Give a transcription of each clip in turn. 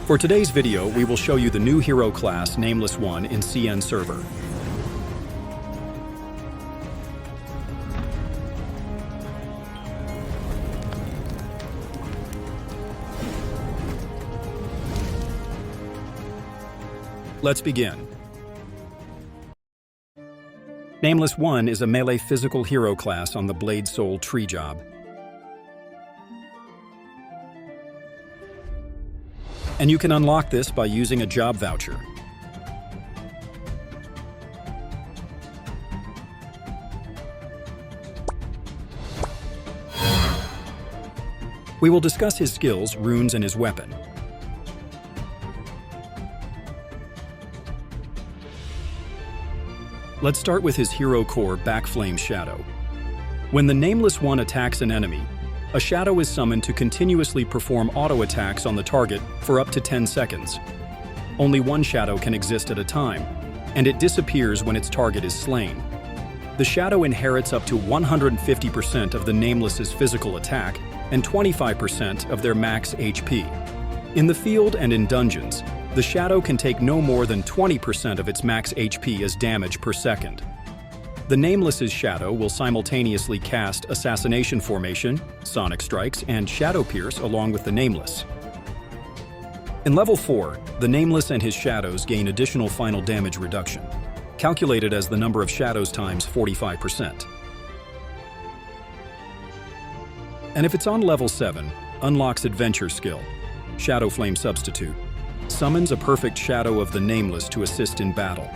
For today's video, we will show you the new hero class Nameless 1 in CN server. Let's begin. Nameless 1 is a melee physical hero class on the Blade Soul tree job. And you can unlock this by using a job voucher. We will discuss his skills, runes, and his weapon. Let's start with his hero core, Blackflame Shadow. When the Nameless 1 attacks an enemy, a shadow is summoned to continuously perform auto attacks on the target for up to 10 seconds. Only one shadow can exist at a time, and it disappears when its target is slain. The shadow inherits up to 150% of the Nameless's physical attack and 25% of their max HP. In the field and in dungeons, the shadow can take no more than 20% of its max HP as damage per second. The Nameless's shadow will simultaneously cast Assassination Formation, Sonic Strikes, and Shadow Pierce along with the Nameless. In level 4, the Nameless and his shadows gain additional final damage reduction, calculated as the number of shadows times 45%. And if it's on level 7, unlocks Adventure skill, Shadowflame Substitute, summons a perfect shadow of the Nameless to assist in battle.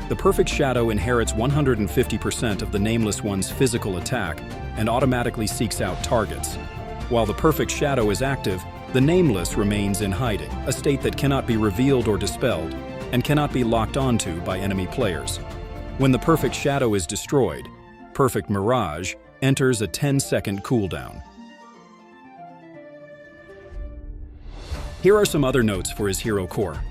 The perfect shadow inherits 150% of the Nameless one's physical attack and automatically seeks out targets. While the perfect shadow is active, the Nameless remains in hiding, a state that cannot be revealed or dispelled and cannot be locked onto by enemy players. When the perfect shadow is destroyed, Perfect Mirage enters a 10-second cooldown. Here are some other notes for his hero core.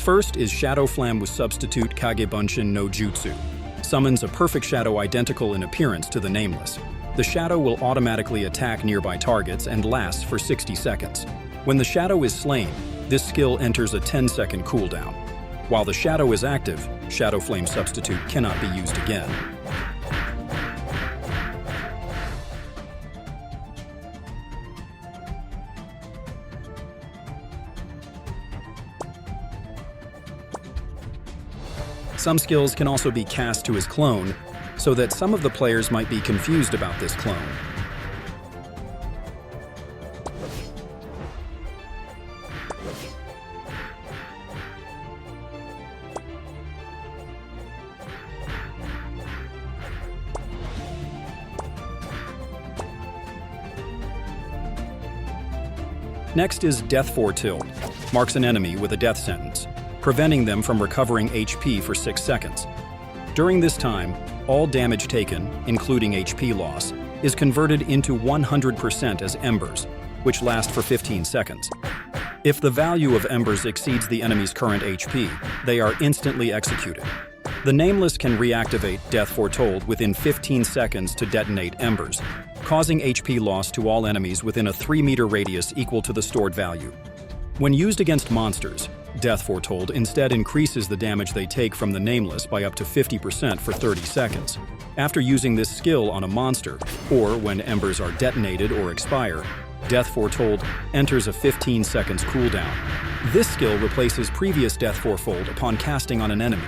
First is Shadowflame Substitute Kagebunshin no Jutsu. Summons a perfect shadow identical in appearance to the Nameless. The shadow will automatically attack nearby targets and lasts for 60 seconds. When the shadow is slain, this skill enters a 10-second cooldown. While the shadow is active, Shadowflame Substitute cannot be used again. Some skills can also be cast to his clone, so that some of the players might be confused about this clone. Next is Death Foretold, marks an enemy with a death sentence, preventing them from recovering HP for 6 seconds. During this time, all damage taken, including HP loss, is converted into 100% as embers, which last for 15 seconds. If the value of embers exceeds the enemy's current HP, they are instantly executed. The Nameless can reactivate Death Foretold within 15 seconds to detonate embers, causing HP loss to all enemies within a 3-meter radius equal to the stored value. When used against monsters, Death Foretold instead increases the damage they take from the Nameless by up to 50% for 30 seconds. After using this skill on a monster, or when embers are detonated or expire, Death Foretold enters a 15 seconds cooldown. This skill replaces previous Death Foretold upon casting on an enemy.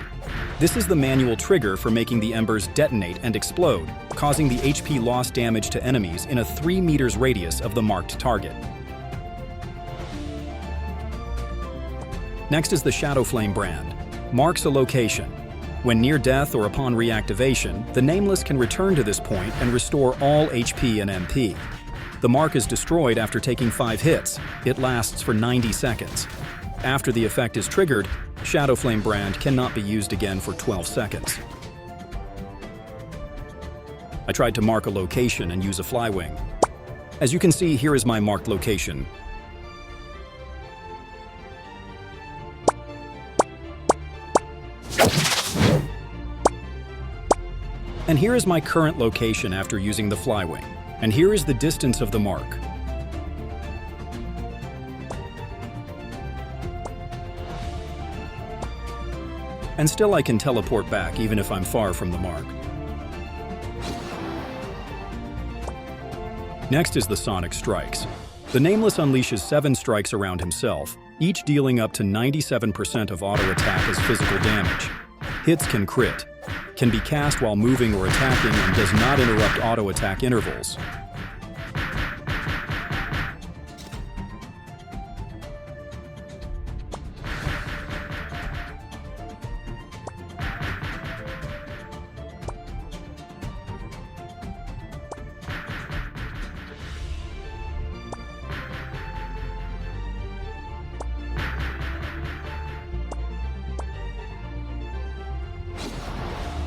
This is the manual trigger for making the embers detonate and explode, causing the HP loss damage to enemies in a 3 meters radius of the marked target. Next is the Shadowflame brand. Marks a location. When near death or upon reactivation, the Nameless can return to this point and restore all HP and MP. The mark is destroyed after taking 5 hits. It lasts for 90 seconds. After the effect is triggered, Shadowflame brand cannot be used again for 12 seconds. I tried to mark a location and use a flywing. As you can see, here is my marked location. And here is my current location after using the flywing. And here is the distance of the mark. And still I can teleport back even if I'm far from the mark. Next is the Sonic Strikes. The Nameless unleashes 7 strikes around himself, each dealing up to 97% of auto attack as physical damage. Hits can crit, can be cast while moving or attacking, and does not interrupt auto attack intervals.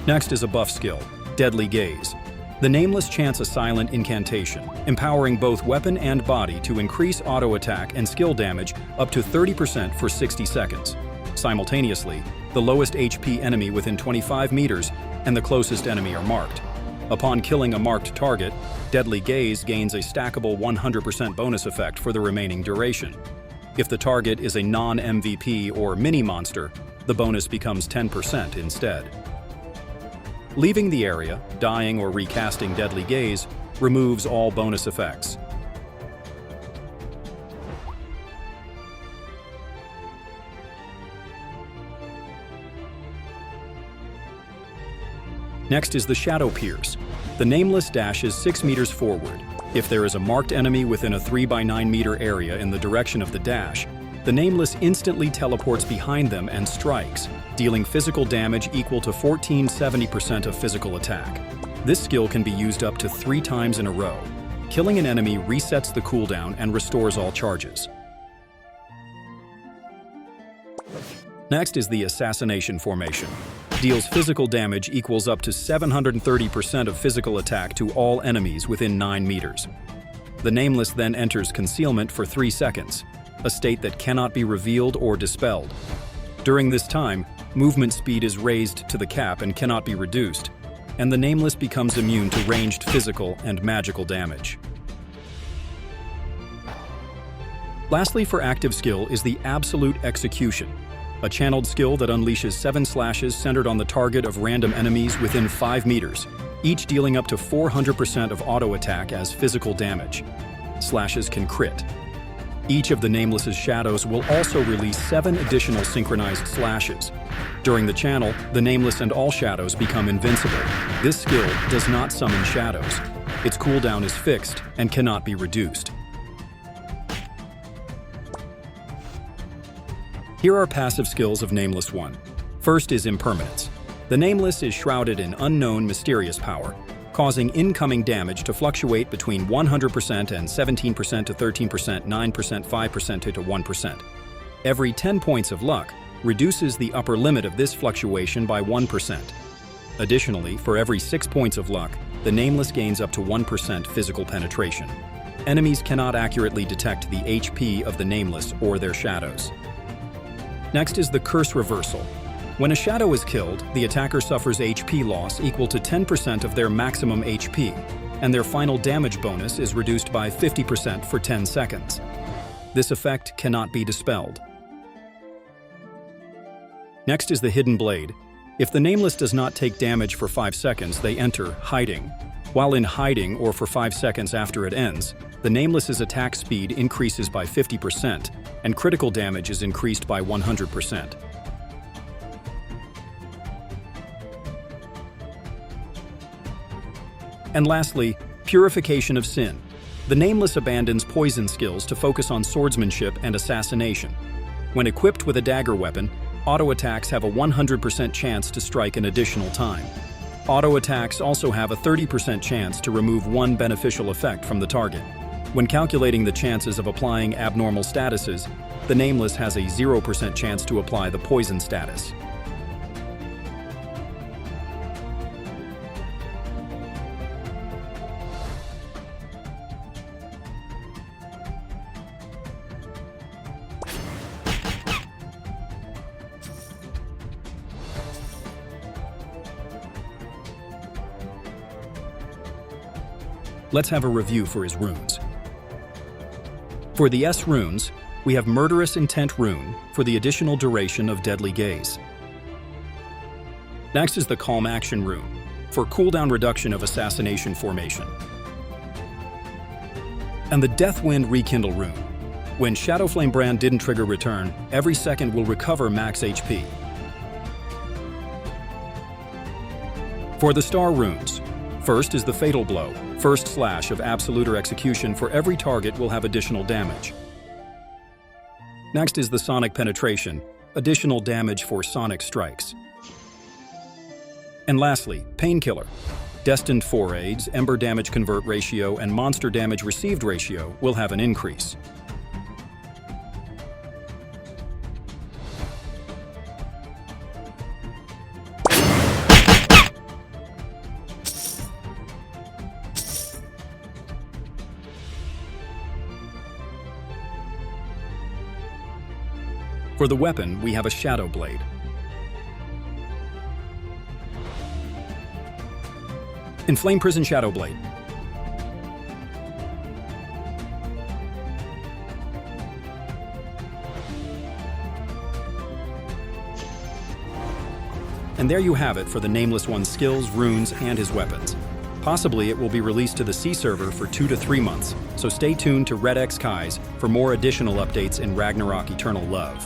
Next is a buff skill, Deadly Gaze. The Nameless chants a silent incantation, empowering both weapon and body to increase auto attack and skill damage up to 30% for 60 seconds. Simultaneously, the lowest HP enemy within 25 meters and the closest enemy are marked. Upon killing a marked target, Deadly Gaze gains a stackable 100% bonus effect for the remaining duration. If the target is a non-MVP or mini-monster, the bonus becomes 10% instead. Leaving the area, dying or recasting Deadly Gaze removes all bonus effects. Next is the Shadow Pierce. The Nameless dashes 6 meters forward. If there is a marked enemy within a 3x9 meter area in the direction of the dash, the Nameless instantly teleports behind them and strikes, dealing physical damage equal to 1470% of physical attack. This skill can be used up to 3 times in a row. Killing an enemy resets the cooldown and restores all charges. Next is the Assassination Formation. Deals physical damage equals up to 730% of physical attack to all enemies within 9 meters. The Nameless then enters concealment for 3 seconds, a state that cannot be revealed or dispelled. During this time, movement speed is raised to the cap and cannot be reduced, and the Nameless becomes immune to ranged physical and magical damage. Lastly, for active skill is the Absolute Execution, a channeled skill that unleashes 7 slashes centered on the target of random enemies within 5 meters, each dealing up to 400% of auto attack as physical damage. Slashes can crit. Each of the Nameless's shadows will also release 7 additional synchronized slashes. During the channel, the Nameless and all shadows become invincible. This skill does not summon shadows. Its cooldown is fixed and cannot be reduced. Here are passive skills of Nameless 1. First is Impermanence. The Nameless is shrouded in unknown mysterious power, causing incoming damage to fluctuate between 100% and 17% to 13%, 9%, 5% to 1%. Every 10 points of luck reduces the upper limit of this fluctuation by 1%. Additionally, for every 6 points of luck, the Nameless gains up to 1% physical penetration. Enemies cannot accurately detect the HP of the Nameless or their shadows. Next is the Curse Reversal. When a shadow is killed, the attacker suffers HP loss equal to 10% of their maximum HP, and their final damage bonus is reduced by 50% for 10 seconds. This effect cannot be dispelled. Next is the Hidden Blade. If the Nameless does not take damage for 5 seconds, they enter Hiding. While in hiding or for 5 seconds after it ends, the Nameless's attack speed increases by 50%, and critical damage is increased by 100%. And lastly, Purification of Sin. The Nameless abandons poison skills to focus on swordsmanship and assassination. When equipped with a dagger weapon, auto attacks have a 100% chance to strike an additional time. Auto attacks also have a 30% chance to remove 1 beneficial effect from the target. When calculating the chances of applying abnormal statuses, the Nameless has a 0% chance to apply the poison status. Let's have a review for his runes. For the S runes, we have Murderous Intent rune for the additional duration of Deadly Gaze. Next is the Calm Action rune for cooldown reduction of Assassination Formation. And the Deathwind Rekindle rune. When Shadowflame Brand didn't trigger return, every second will recover max HP. For the Star runes, first is the Fatal Blow. First slash of Absolute or Execution for every target will have additional damage. Next is the Sonic Penetration, additional damage for sonic strikes. And lastly, Painkiller. Destined 4 aids, Ember damage convert ratio, and monster damage received ratio will have an increase. For the weapon, we have a Shadow Blade. In Flame Prison Shadow Blade. And there you have it for the Nameless One's skills, runes, and his weapons. Possibly it will be released to the C server for 2 to 3 months, so stay tuned to Red X Kai's for more additional updates in Ragnarok Eternal Love.